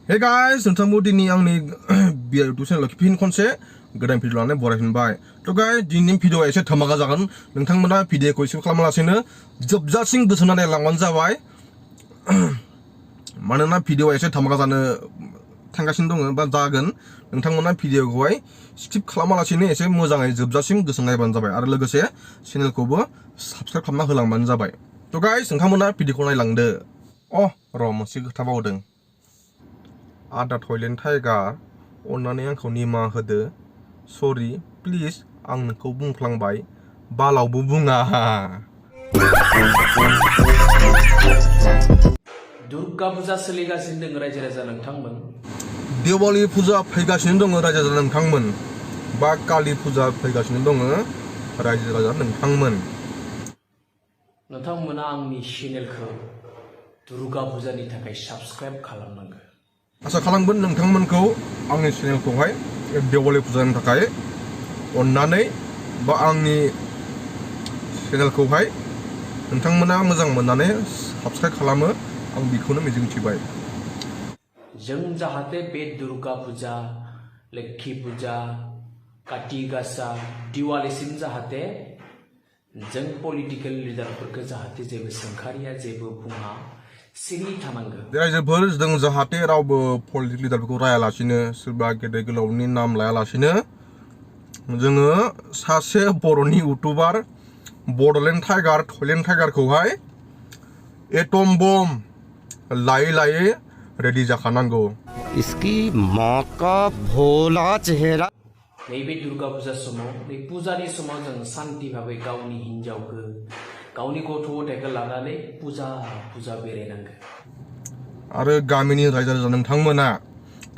Hey guys, नोंथांमोन दिनै आंनि YouTube channel फिन खनसे गोदान भिडिअ लानानै बरायफिनबाय। थ' guys, दिनैनि भिडिअआ एसे धमाका जागोन। नोंथांमोना भिडिअखौ एसे खालामालासेनो जोबजासिम गोसो होनानै लांबानो जाबाय। मानोना भिडिअआ एसे धमाका जानो थांगासिनो दङ बा जागोन। नोंथांमोना भिडिअखौहाय स्किप खालामालासेनो एसे मोजाङै जोबजासिम गोसो नायबानो जाबाय आरो लोगोसे चेनेलखौबो साबस्क्राइब खालामना होलांबानो जाबाय। थ' guys, नोंथांमोना भिडिअखौ नायलांदो। मोनसे खोथा बावदों। आदा टयलेट टाइगार अन्नानै आंखौ निमाहा होदो। सरि प्लिज आं नोंखौ बुंफ्लांबाय बालावबो बुङा। दुर्गा फुजा सोलिगासिनो दङ रायजो राजा नोंथांमोन। दिवाली फुजा फैगासिनो दङ रायजो राजा नोंथांमोन बा काली फुजा फैगासिनो दङ रायजो राजा नोंथांमोन। नोंथांमोना आंनि चेनेलखौ दुर्गा फुजानि थाखाय साबस्क्राइब खालामनांगौ। आसा खालामगोन नोंथांमोनखौ आंनि चेनेलखौहाय दिवाली फुजानि थाखाय अन्नानै बा आंनि चेनेलखौहाय नोंथांमोना मोजां मोननानै साबस्क्राइब खालामो आं बेखौनो मिजिंथिबाय। जों जाहाथे बे दुर्गा फुजा, लोक्षि फुजा, काति गासा, दिवालीसिम जाहाथे जों पलिटिकेल लिडारफोरखौ जाहाथे जेबो सोंखारिया जेबो बुङा सिरि थानांगौ। रायजोफोर जों जाहाथे रावबो पलिटिकेल लिडारफोरखौ रायालासिनो सोरबा गेदेर गोलावनि नाम लायालासिनो जोङो सासे बर'नि इउटुबार बड'लेण्ड टाइगार टयलेट टाइगारखौहाय एटम बम लायै रेडि जाखानांगौ। इसकी माँ का भोला चेहरा। नैबे दुर्गा फुजा समाव नै फुजानि समाव जों शान्ति भाबै गावनि हिन्जावखौ गावनि गथ' गथायखौ लानानै फुजा बेरायनांगौ। आरो गामिनि रायजो राजा नोंथांमोना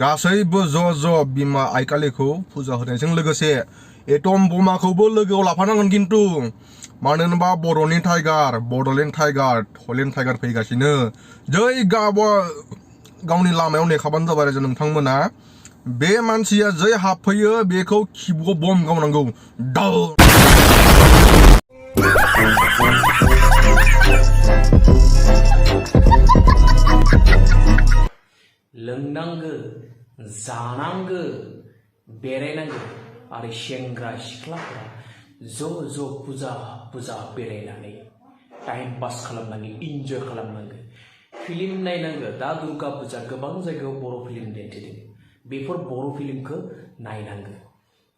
गासैबो ज' बिमा आइ कालिखौ फुजा होनायजों लोगोसे एटम बमाखौबो लोगोआव लाफानांगोन खिन्थु। मानो होनबा बर'नि टाइगार बड'लेण्ड टाइगार टयलेट टाइगार फैगासिनो। जै गावनि लामायाव नेखाबानो जाबाय रायजो नोंथांमोना। बे मानसिया जै हाबफैयो बेखौ खिबुआव बम गावनांगौ। लोंनांगौ, जानांगौ, बेरायनांगौ आरो सेंग्रा सिख्लाफोरा ज' फुजा बेरायनानै टाइम पास खालामनानै इन्जय खालामनांगौ। फिल्म नायनांगौ। दा दुर्गा फुजा गोबां जायगायाव बर' फिल्म दिन्थिदों। बेफोर बर' फिल्मखौ नायनांगौ।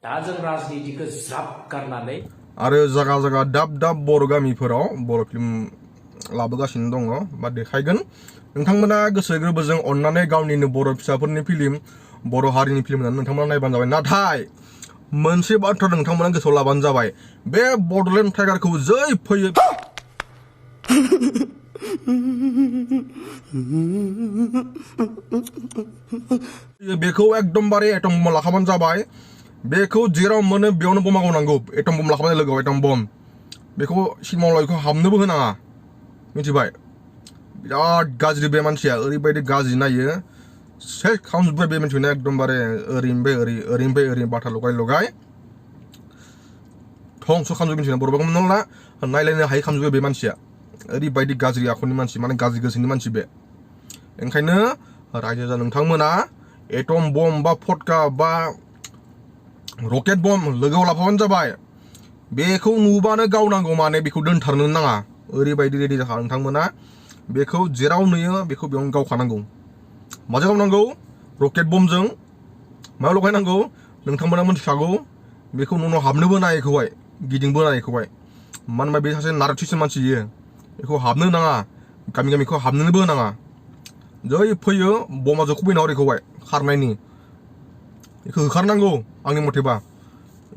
दा जों राजनितिखौ ज्राब गारनानै आरो जायगा दाब बर' गामिफोराव बर' फिल्म लाबोगासिनो दङ बा देखायगोन। नोंथांमोना गोसो गोरबोजों अन्नानै गावनिनो बर' फिसाफोरनि फिल्म बर' हारिनि फिल्म होननानै नोंथांमोना नायबानो जाबाय। नाथाय मोनसे बाथ्रा नोंथांमोना गोसोआव लाबानो जाबाय। बे बड'लेण्ड टाइगारखौ जै फैयो बेखौ एकदमबारे एटम बम लाखाबानो जाबाय। बेखौ जेराव मोनो बेयावनो बमा गावनांगौ। एटम बम लाखाबानो लोगोआव एटम बम। बेखौ सिनेमा हलखौ हाबनोबो होनाङा मिथिबाय। बिराद गाज्रि बे मानसिया ओरैबायदि गाज्रि नायो सेस खालामजोब्बाय बे मानसिखौनो एकदमबारे ओरैनिफ्राय ओरै बाथा लगाय धंस' खालामजोब्बाय मानसिया बर'बाखौ मोनला नायलायनो हायै खालामजोब्बाय बे मानसिया। ओरैबायदि गाज्रि आखुनि मानसि माने गाज्रि गोसोनि मानसि बे। ओंखायनो रायजो राजा नोंथांमोना एटम बम बा फटका बा रकेट बम लोगोआव लाफाबानो जाबाय। बेखौ नुबानो गावनांगौ माने बेखौ दोनथारनो नाङा। ओरैबायदि रेडि जाखा नोंथांमोना। बेखौ जेराव नुयो बेखौ बेयावनो गावखानांगौ। माजों गावनांगौ? रकेट बमजों। मायाव लगायनांगौ? नोंथांमोना मिथिखागौ। बेखौ न' हाबनोबो नायैखौहाय गिदिंबो नायैखौहाय। मानो होनबा बे सासे नारकिसि मानसि बियो। बेखौ हाबनो नाङा। गामिखौ हाबनोबो नाङा। जै फैयो बमा जोखुबैना हरैखौहाय खारनायनि। बेखौ होखारनांगौ आंनि मथेबा।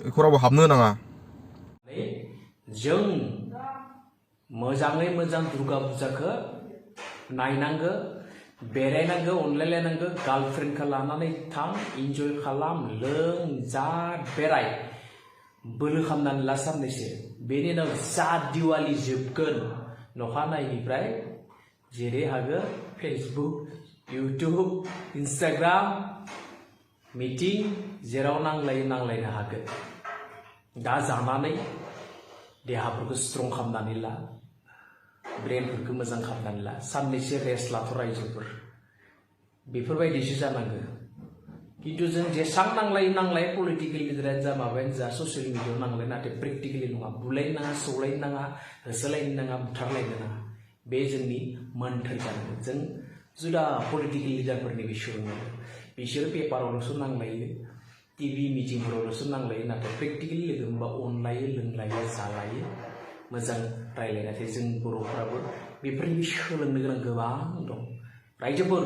बेखौ रावबो हाबनो नाङा। जों मोजाङै मोजां दुर्गा फुजाखौ नायनांगौ, बेरायनांगौ, अनलायलायनांगौ। गार्लफ्रेन्डखौ लानानै थां, इन्जय खालाम, लों, जा, बेराय। बोलो खालामनानै ला साननैसो। बेनि उनाव जा दिवाली जोबगोन नखानायैनिफ्राय जेरै हागो फेसबुक, इउटुब, इन्सटाग्राम मिटिं जेराव नांलायनो हागोन। दा जानानै देहाफोरखौ स्ट्रं खालामनानै ला, ब्रेनफोरखौ मोजां खालामनानै ला। साननैसो रेस्ट लाथ' रायजोफोर। बेफोरबायदिसो जानांगौ किन्तु जों जेसां नांलाय पलिटिकेल लिडारानो जा माबायानो जा ससियेल मिडियायाव नांलाय नाथाय प्रेक्टिकेलि नङा बुलायनो नाङा सौलायनो नाङा होसोलायनो नाङा बुथारलायनो नाङा बे जोंनि मोन्थोर जानांगौ जों जुदा पलिटिकेल लिडारफोरनि बिसोरो पेपारावल'सो नांलायो टिभि मिटिंफोरावल'सो नांलायो नाथाय प्रेक्टिकेलि लोगो मोनबा अनलायो लोंलायो जालायो मोजां रायलायो नाथाय जों बर'फ्राबो बेफोरनि सोलोंनो गोनां गोबां दं रायजोफोर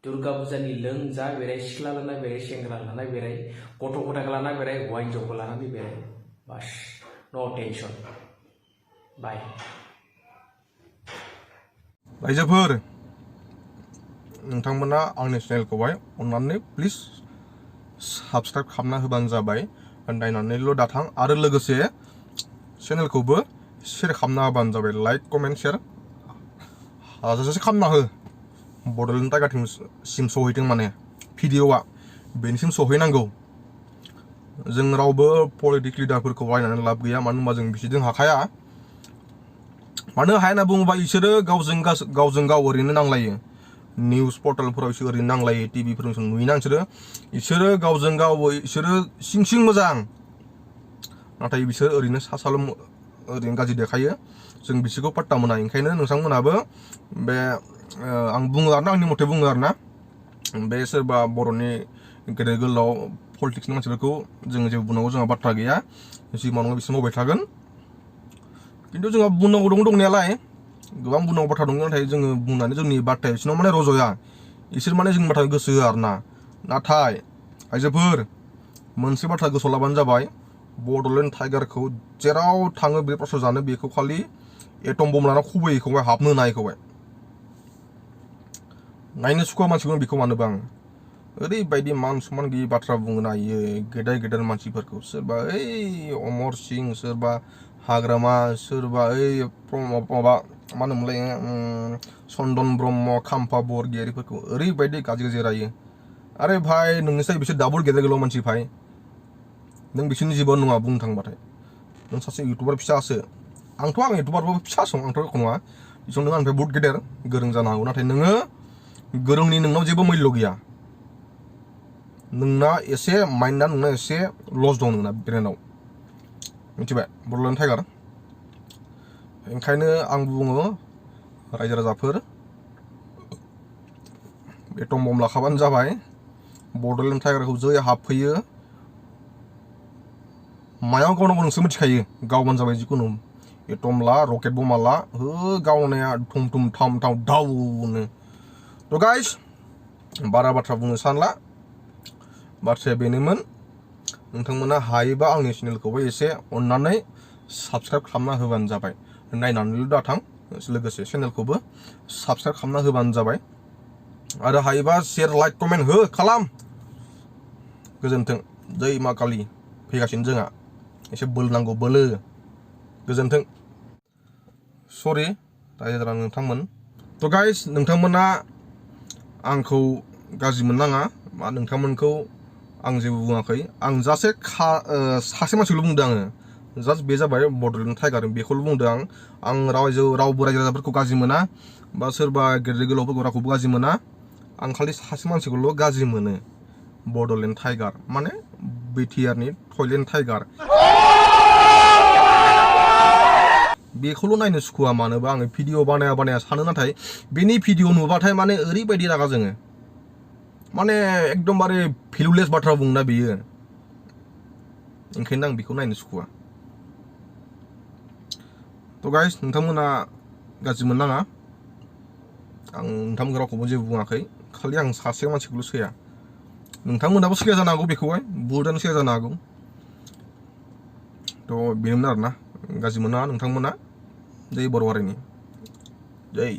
दुर्गा फुजानि लोंजा बेराय सिख्ला लाना बेराय सेंग्रा लाना बेराय गथ' गथायखौ लाना बेराय हौवा हिन्जावखौ लानानै बेराय बास नो टेनसन बाय रायजोफोर नोंथांमोना आंनि चेनेलखौहाय अननानै प्लिज साबस्क्राइब खालामना होबानो जाबाय नायनानैल' दाथां आरो लोगोसे चेनेलखौबो शेयार खालामना होबानो जाबाय लाइक कमेन्ट शेयार हाजासे खालामना हो बड'लेण्ड टाइगारसिम सहैथों माने भिडिअआ बेनिसिम सहैनांगौ जों रावबो पलिटिक लिडारफोरखौ रायनानै लाब गैया मानो होनबा जों बिसोरजों हाखाया मानो हाया होनना बुङोबा बिसोरो गावजों गाव ओरैनो नांलायो निउस पर्टेलफोराव बिसोर ओरैनो नांलायो टिभिफोराव नुयोना बिसोरो गावजों गाव बिसोरो सिं मोजां नाथाय बिसोर ओरैनो साल ओरैनो गाज्रि देखायो जों बिसोरखौ पात्ता मोना ओंखायनो नोंथांमोनाबो बे आं बुङो आरोना आंनि मथे बुङो आरोना बे सोरबा बर'नि गेदेर गोलाव पलिटिक्सनि मानसिफोरखौ जोङो जेबो बुंनांगौ जोंहा बाथ्रा गैया जि मावनांगौ बिसोर मावबाय थागोन खिन्थु जोंहा बुंनांगौ दंनायालाय गोबां बुंनांगौ बाथ्रा दं नाथाय जोङो बुंनानै जोंनि बाथ्राया बिसोरनाव माने रज'या बिसोर माने जोंनि बाथ्राखौ गोसो होआ आरोना नाथाय आइजोफोर मोनसे बाथ्रा गोसोआव लाबानो जाबाय बड'लेण्ड टाइगारखौ जेराव थाङो बे प्रसाद जानो बेखौ खालि एटम बम लाना खुबैयैखौहाय हाबनो होनायखौहाय नायनो सुखुवा मानसिखौनो बेखौ मानोबा आं ओरैबायदि मान सनमान गैयि बाथ्रा बुंनो हायो गेदेर मानसिफोरखौ सोरबा ओइ अमर सिं सोरबा हाग्रामा सोरबा ओइ माबा मा होनोमोनलाय चन्दन ब्रह्म खाम्फा बरगयारिफोरखौ ओरैबायदि गाज्रि रायो आरे भाई नोंनिसाय बिसोर दाबल गेदेर गोलाव मानसि भाई नों बिसोरनि जेबोआनो नङा बुंनो थांबाथाय नों सासे इउटुबार फिसासो आं इउटुबारबो फिसासो आंथ' एख' नङा बिसोर नों आंनिफ्राय बहुत गेदेर गोरों जानो हागौ नाथाय नोङो गोरोंनि नोंनाव जेबो मैल्य गैया नोंना एसे माइन्डआ नोंना एसे लस दं नोंना ब्रेनाव मिथिबाय बड'लेण्ड टाइगार ओंखायनो आं बुङो रायजो राजाफोर एटम बम लाखाबानो जाबाय बड'लेण्ड टाइगारखौ जै हाबफैयो मायाव गावनांगौ नोंसोर मिथिखायो गावबानो जाबाय जिखुनु एटम ला रकेट बमा ला हो गावनाया थुम थाम दाउनो थ' गाइस बारा बाथ्रा बुंनो सानला बाथ्राया बेनोमोन नोंथांमोना हायोबा आंनि चेनेलखौबो एसे अननानै साबस्क्राइब खालामना होबानो जाबाय नायनानैल' दाथां लोगोसे चेनेलखौबो साबस्क्राइब खालामना होबानो जाबाय आरो हायोबा शेयार लाइक कमेन्ट हो खालाम गोजोन्थों जै मा कालि फैगासिनो जोंहा एसे बोलो नांगौ बोलो गोजोन्थों सरि रायजो राजा नोंथांमोन थ' गाइस नोंथांमोना आंखौ गाज्रि मोननाङा मा नोंथांमोनखौ आं जेबो बुङाखै आं जास्ट सासे मानसिखौल' बुंदों आङो जास्ट बे जाबाय बड'लेण्ड टाइगार बेखौल' बुंदों आं रावबो रायजो राजाफोरखौ गाज्रि मोना बा सोरबा गेदेर गोलावफोरखौ रावखौबो गाज्रि मोना आं खालि सासे मानसिखौल' गाज्रि मोनो बड'लेण्ड टाइगार माने बिटिआरनि थयलेण्ड टाइगार बेखौल' नायनो सुखुवा मानोबा आङो भिडिअ बानाया सानो नाथाय बेनि भिडिअ नुबाथाय माने ओरैबायदि रागा जोङो माने एकदमबारे भेलुलेस बाथ्रा बुंना बेयो ओंखायनो आं बेखौ नायनो सुखुवा थ' गाइस नोंथांमोना गाज्रि मोननाङा आं नोंथांमोनखौ रावखौबो जेबो बुङाखै खालि आं सासे मानसिखौल' सैया नोंथांमोनाबो सैया जानो हागौ बेखौहाय बुहुदानो सैया जानो हागौ थ' बेनोमोन आरोना गाज्रि मोना नोंथांमोना जै बर' हारिनि जै